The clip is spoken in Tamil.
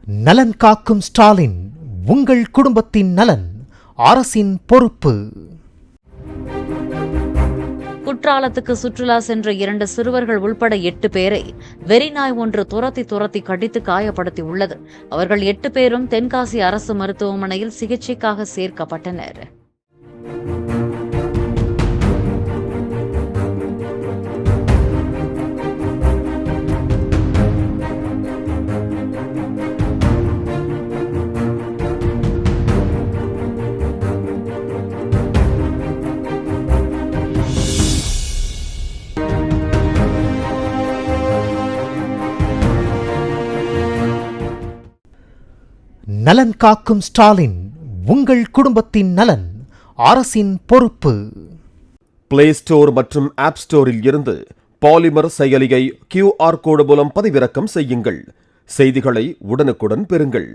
நலன் காக்கும் ஸ்டாலின், உங்கள் குடும்பத்தின் நலன் அரசின் பொறுப்பு. குற்றாலத்துக்கு சுற்றுலா சென்ற 2 சிறுவர்கள் உள்பட 8 பேரை வெறிநாய் ஒன்று துரத்தி கடித்து காயப்படுத்தி உள்ளது. அவர்கள் 8 பேரும் தென்காசி அரசு மருத்துவமனையில் சிகிச்சைக்காக சேர்க்கப்பட்டனர். நலன் காக்கும் ஸ்டாலின், உங்கள் குடும்பத்தின் நலன் அரசின் பொறுப்பு. பிளே ஸ்டோர் மற்றும் ஆப் ஸ்டோரில் இருந்து பாலிமர் செயலியை QR கோடு மூலம் பதிவிறக்கம் செய்யுங்கள். செய்திகளை உடனுக்குடன் பெறுங்கள்.